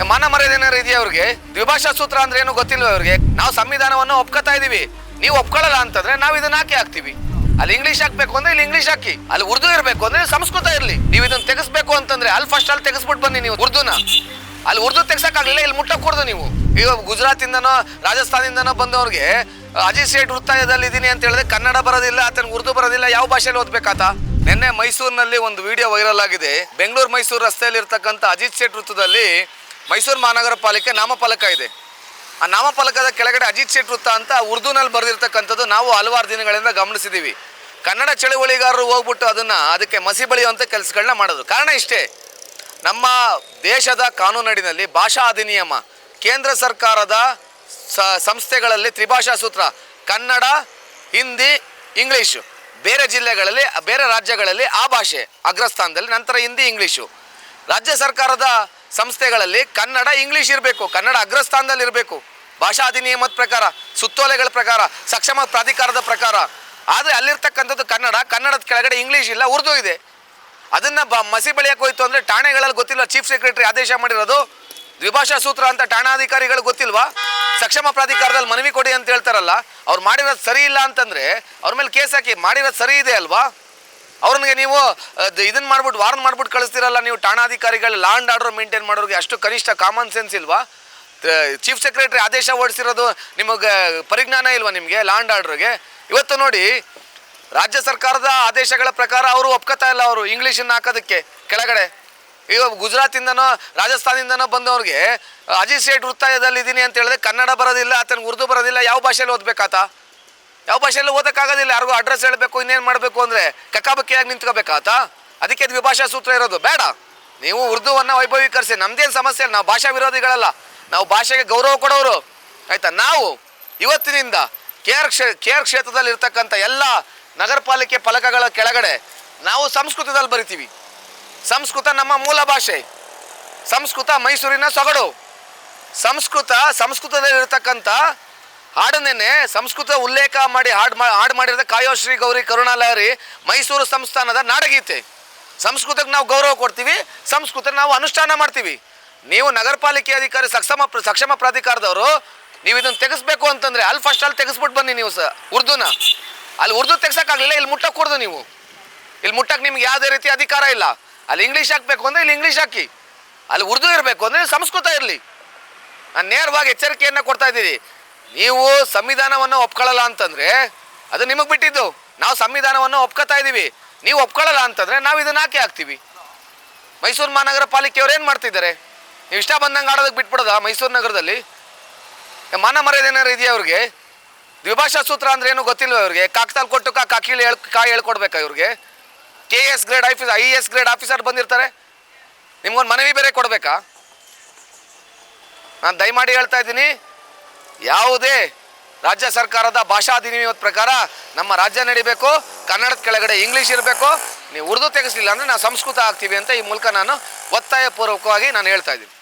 ಮಾನ ಮರ್ಯಾದೆ ಏನಾರು ಇದೆಯಾ ಅವ್ರಿಗೆ? ದ್ವಿಭಾಷಾ ಸೂತ್ರ ಅಂದ್ರೆ ಏನು ಗೊತ್ತಿಲ್ವ ಅವ್ರಿಗೆ? ನಾವು ಸಂವಿಧಾನವನ್ನು ಒಪ್ಕೋತಾ ಇದೀವಿ, ನೀವು ಒಪ್ಕೊಳ್ಳಲ್ಲ ಅಂತಂದ್ರೆ ನಾವು ಇದನ್ನ ಹಾಕಿ ಹಾಕ್ತಿವಿ. ಅಲ್ಲಿ ಇಂಗ್ಲಿಷ್ ಹಾಕ್ಬೇಕು ಅಂದ್ರೆ ಇಲ್ಲಿ ಇಂಗ್ಲಿಷ್ ಹಾಕಿ, ಅಲ್ಲಿ ಉರ್ದು ಇರಬೇಕು ಅಂದ್ರೆ ಸಂಸ್ಕೃತ ಇರ್ಲಿ. ನೀವು ಇದನ್ನ ತೆಗಿಸ್ಬೇಕು ಅಂತಂದ್ರೆ ಅಲ್ಲಿ ಫಸ್ಟ್ ಅಲ್ಲಿ ತೆಗಿಸ್ಬಿಟ್ಟು ಬನ್ನಿ ನೀವು ಉರ್ದುನ. ಅಲ್ಲಿ ಉರ್ದು ತೆಗ್ಸಕ್ಕಾಗಲಿಲ್ಲ, ಇಲ್ಲಿ ಮುಟ್ಟಕ್ ಕೂಡ್ದು ನೀವು. ಈಗ ಗುಜರಾತ್ ಇಂದನೋ ರಾಜಸ್ಥಾನದಿಂದನೋ ಬಂದವ್ರಿಗೆ ಅಜಿತ್ ಸೇಠ್ ವೃತ್ತಾಯದಲ್ಲಿ ಇದೀನಿ ಅಂತ ಹೇಳಿದ್ರೆ ಕನ್ನಡ ಬರೋದಿಲ್ಲ, ಆತನ ಉರ್ದು ಬರೋದಿಲ್ಲ, ಯಾವ ಭಾಷೆಯಲ್ಲಿ ಓದ್ಬೇಕಾತ? ನಿನ್ನೆ ಮೈಸೂರಿನಲ್ಲಿ ಒಂದು ವಿಡಿಯೋ ವೈರಲ್ ಆಗಿದೆ. ಬೆಂಗಳೂರು ಮೈಸೂರು ರಸ್ತೆಯಲ್ಲಿ ಇರ್ತಕ್ಕಂಥ ಅಜಿತ್ ಸೇಠ್ ವೃತ್ತದಲ್ಲಿ ಮೈಸೂರು ಮಹಾನಗರ ಪಾಲಿಕೆ ನಾಮಫಲಕ ಇದೆ. ಆ ನಾಮಫಲಕದ ಕೆಳಗಡೆ ಅಜಿತ್ ಶೇಟ್ ವೃತ್ತ ಅಂತ ಉರ್ದುನಲ್ಲಿ ಬರೆದಿರ್ತಕ್ಕಂಥದ್ದು ನಾವು ಹಲವಾರು ದಿನಗಳಿಂದ ಗಮನಿಸಿದ್ದೀವಿ. ಕನ್ನಡ ಚಳುವಳಿಗಾರರು ಹೋಗ್ಬಿಟ್ಟು ಅದಕ್ಕೆ ಮಸಿ ಬಳಿಯುವಂಥ ಕೆಲಸಗಳನ್ನ ಮಾಡೋದು. ಕಾರಣ ಇಷ್ಟೇ, ನಮ್ಮ ದೇಶದ ಕಾನೂನಿನಲ್ಲಿ ಭಾಷಾ ಅಧಿನಿಯಮ, ಕೇಂದ್ರ ಸರ್ಕಾರದ ಸಂಸ್ಥೆಗಳಲ್ಲಿ ತ್ರಿಭಾಷಾ ಸೂತ್ರ, ಕನ್ನಡ, ಹಿಂದಿ, ಇಂಗ್ಲೀಷು. ಬೇರೆ ಜಿಲ್ಲೆಗಳಲ್ಲಿ ಬೇರೆ ರಾಜ್ಯಗಳಲ್ಲಿ ಆ ಭಾಷೆ ಅಗ್ರಸ್ಥಾನದಲ್ಲಿ, ನಂತರ ಹಿಂದಿ, ಇಂಗ್ಲೀಷು. ರಾಜ್ಯ ಸರ್ಕಾರದ ಸಂಸ್ಥೆಗಳಲ್ಲಿ ಕನ್ನಡ, ಇಂಗ್ಲೀಷ್ ಇರಬೇಕು, ಕನ್ನಡ ಅಗ್ರಸ್ಥಾನದಲ್ಲಿ ಇರಬೇಕು ಭಾಷಾ ಅಧಿನಿಯಮದ ಪ್ರಕಾರ, ಸುತ್ತೋಲೆಗಳ ಪ್ರಕಾರ, ಸಕ್ಷಮ ಪ್ರಾಧಿಕಾರದ ಪ್ರಕಾರ. ಆದರೆ ಅಲ್ಲಿರ್ತಕ್ಕಂಥದ್ದು ಕನ್ನಡದ ಕೆಳಗಡೆ ಇಂಗ್ಲೀಷ್ ಇಲ್ಲ, ಉರ್ದು ಇದೆ. ಅದನ್ನು ಮಸಿ ಬಳಿಯಕ್ಕೆ ಹೋಯ್ತು ಅಂದರೆ ಠಾಣೆಗಳಲ್ಲಿ ಗೊತ್ತಿಲ್ಲ, ಚೀಫ್ ಸೆಕ್ರೆಟರಿ ಆದೇಶ ಮಾಡಿರೋದು ದ್ವಿಭಾಷಾ ಸೂತ್ರ ಅಂತ ಠಾಣಾಧಿಕಾರಿಗಳು ಗೊತ್ತಿಲ್ವಾ? ಸಕ್ಷಮ ಪ್ರಾಧಿಕಾರದಲ್ಲಿ ಮನವಿ ಕೊಡಿ ಅಂತ ಹೇಳ್ತಾರಲ್ಲ, ಅವ್ರು ಮಾಡಿರೋದು ಸರಿ ಇಲ್ಲ ಅಂತಂದರೆ ಅವ್ರ ಮೇಲೆ ಕೇಸ್ ಹಾಕಿ. ಮಾಡಿರೋದು ಸರಿ ಇದೆ ಅಲ್ವಾ? ಅವ್ರಿಗೆ ನೀವು ಇದನ್ನು ಮಾಡ್ಬಿಟ್ಟು ವಾರ್ನ್ ಮಾಡ್ಬಿಟ್ಟು ಕಳಿಸ್ತಿರಲ್ಲ ನೀವು ಠಾಣಾಧಿಕಾರಿಗಳು. ಲಾ ಆ್ಯಂಡ್ ಆರ್ಡರ್ ಮೇಂಟೈನ್ ಮಾಡೋರಿಗೆ ಅಷ್ಟು ಕನಿಷ್ಠ ಕಾಮನ್ ಸೆನ್ಸ್ ಇಲ್ವಾ? ಚೀಫ್ ಸೆಕ್ರೆಟರಿ ಆದೇಶ ಹೊರಡಿಸಿರೋದು ನಿಮಗೆ ಪರಿಜ್ಞಾನ ಇಲ್ವಾ ನಿಮಗೆ ಲಾ ಆ್ಯಂಡ್ ಆರ್ಡರ್ಗೆ? ಇವತ್ತು ನೋಡಿ, ರಾಜ್ಯ ಸರ್ಕಾರದ ಆದೇಶಗಳ ಪ್ರಕಾರ ಅವರು ಒಪ್ಕೋತಾ ಇಲ್ಲ, ಅವರು ಇಂಗ್ಲೀಷನ್ನು ಹಾಕೋದಕ್ಕೆ ಕೆಳಗಡೆ. ಈಗ ಗುಜರಾತಿಂದನೋ ರಾಜಸ್ಥಾನದಿಂದನೋ ಬಂದವ್ರಿಗೆ ಅಜಿತ್ ಸೇಠ್ ವೃತ್ತಾಯದಲ್ಲಿ ಇದ್ದೀನಿ ಅಂತ ಹೇಳಿದ್ರೆ ಕನ್ನಡ ಬರೋದಿಲ್ಲ, ಆತನಿಗೆ ಉರ್ದು ಬರೋದಿಲ್ಲ, ಯಾವ ಭಾಷೆಯಲ್ಲಿ ಓದಬೇಕಾತ? ಯಾವ ಭಾಷೆಯಲ್ಲಿ ಓದೋಕ್ಕಾಗೋದಿಲ್ಲ. ಯಾರಿಗೂ ಅಡ್ರೆಸ್ ಹೇಳಬೇಕು, ಇನ್ನೇನು ಮಾಡಬೇಕು ಅಂದರೆ ಕಕ್ಕಾಬಕ್ಕಿಯಾಗಿ ನಿಂತ್ಕೋಬೇಕಾತ? ಅದಕ್ಕೆ ದ್ವಿಭಾಷಾ ಸೂತ್ರ ಇರೋದು. ಬೇಡ, ನೀವು ಉರ್ದುವನ್ನು ವೈಭವೀಕರಿಸಿ, ನಮ್ದೇನು ಸಮಸ್ಯೆ ಇಲ್ಲ, ನಾವು ಭಾಷಾ ವಿರೋಧಿಗಳಲ್ಲ, ನಾವು ಭಾಷೆಗೆ ಗೌರವ ಕೊಡೋರು, ಆಯಿತಾ? ನಾವು ಇವತ್ತಿನಿಂದ ಕೆ ಆರ್ ಕ್ಷೇತ್ರದಲ್ಲಿ ಇರ್ತಕ್ಕಂಥ ಎಲ್ಲ ನಗರ ಪಾಲಿಕೆ ಫಲಕಗಳ ಕೆಳಗಡೆ ನಾವು ಸಂಸ್ಕೃತದಲ್ಲಿ ಬರಿತೀವಿ. ಸಂಸ್ಕೃತ ನಮ್ಮ ಮೂಲ ಭಾಷೆ, ಸಂಸ್ಕೃತ ಮೈಸೂರಿನ ಸೊಗಡು. ಸಂಸ್ಕೃತದಲ್ಲಿರ್ತಕ್ಕಂಥ ಹಾಡನ್ನೇ ಸಂಸ್ಕೃತ ಉಲ್ಲೇಖ ಮಾಡಿ ಹಾಡು ಮಾಡಿರೋದು ಕಾಯೋ ಶ್ರೀ ಗೌರಿ ಕರುಣಾಲಹರಿ ಮೈಸೂರು ಸಂಸ್ಥಾನದ ನಾಡಗೀತೆ. ಸಂಸ್ಕೃತಕ್ಕೆ ನಾವು ಗೌರವ ಕೊಡ್ತೀವಿ, ಸಂಸ್ಕೃತ ನಾವು ಅನುಷ್ಠಾನ ಮಾಡ್ತೀವಿ. ನೀವು ನಗರ ಪಾಲಿಕೆ ಅಧಿಕಾರಿ, ಸಕ್ಷಮ ಪ್ರಾಧಿಕಾರದವರು, ನೀವು ಇದನ್ನು ತೆಗೆಸ್ಬೇಕು ಅಂತಂದರೆ ಅಲ್ಲಿ ಫಸ್ಟ್ ಅಲ್ಲಿ ತೆಗೆಸ್ಬಿಟ್ಟು ಬನ್ನಿ ನೀವು ಉರ್ದುನ. ಅಲ್ಲಿ ಉರ್ದು ತೆಗ್ಸೋಕ್ಕಾಗಲಿಲ್ಲ, ಇಲ್ಲಿ ಮುಟ್ಟಕ್ಕೆ ಕೂಡ್ದು ನೀವು. ಇಲ್ಲಿ ಮುಟ್ಟಕ್ಕೆ ನಿಮ್ಗೆ ಯಾವುದೇ ರೀತಿ ಅಧಿಕಾರ ಇಲ್ಲ. ಅಲ್ಲಿ ಇಂಗ್ಲೀಷ್ ಹಾಕಬೇಕು ಅಂದರೆ ಇಲ್ಲಿ ಇಂಗ್ಲೀಷ್ ಹಾಕಿ, ಅಲ್ಲಿ ಉರ್ದು ಇರಬೇಕು ಅಂದರೆ ಸಂಸ್ಕೃತ ಇರಲಿ. ನಾನು ನೇರವಾಗಿ ಎಚ್ಚರಿಕೆಯನ್ನು ಕೊಡ್ತಾ ಇದ್ದೀನಿ. ನೀವು ಸಂವಿಧಾನವನ್ನು ಒಪ್ಕೊಳ್ಳಲ್ಲ ಅಂತಂದರೆ ಅದು ನಿಮಗೆ ಬಿಟ್ಟಿದ್ದು. ನಾವು ಸಂವಿಧಾನವನ್ನು ಒಪ್ಕೋತಾ ಇದ್ದೀವಿ, ನೀವು ಒಪ್ಕೊಳ್ಳಲ್ಲ ಅಂತಂದರೆ ನಾವು ಇದನ್ನು ಹಾಕ್ತೀವಿ. ಮೈಸೂರು ಮಹಾನಗರ ಪಾಲಿಕೆಯವ್ರು ಏನು ಮಾಡ್ತಿದ್ದಾರೆ? ನೀವು ಇಷ್ಟ ಬಂದಂಗೆ ಆಡೋದಕ್ಕೆ ಬಿಟ್ಬಿಡೋದಾ ಮೈಸೂರು ನಗರದಲ್ಲಿ? ಮಾನ ಮರ್ಯಾದೆ ಏನಾರು ಇದೆಯಾ ಅವ್ರಿಗೆ? ದ್ವಿಭಾಷಾ ಸೂತ್ರ ಅಂದ್ರೆ ಏನು ಗೊತ್ತಿಲ್ವ ಅವ್ರಿಗೆ? ಕಾಕ್ತಾಲ್ ಕೊಟ್ಟು ಕಾಕಿಲಿ ಹೇಳ್ಕೊಡ್ಬೇಕಾ ಇವ್ರಿಗೆ? KS grade officer, IAS grade officer ಬಂದಿರ್ತಾರೆ, ನಿಮ್ಗೊಂದು ಮನವಿ ಬೇರೆ ಕೊಡಬೇಕಾ? ನಾನು ದಯಮಾಡಿ ಹೇಳ್ತಾ ಇದ್ದೀನಿ, ಯಾವುದೇ ರಾಜ್ಯ ಸರ್ಕಾರದ ಭಾಷಾ ಅಧಿನಿಯಮದ ಪ್ರಕಾರ ನಮ್ಮ ರಾಜ್ಯ ನಡಿಬೇಕು, ಕನ್ನಡದ ಕೆಳಗಡೆ ಇಂಗ್ಲೀಷ್ ಇರಬೇಕು. ನೀವು ಉರ್ದು ತೆಗೆಸಲಿಲ್ಲ ಅಂದರೆ ನಾವು ಸಂಸ್ಕೃತ ಆಗ್ತೀವಿ ಅಂತ ಈ ಮೂಲಕ ನಾನು ಒತ್ತಾಯಪೂರ್ವಕವಾಗಿ ನಾನು ಹೇಳ್ತಾ ಇದ್ದೀನಿ.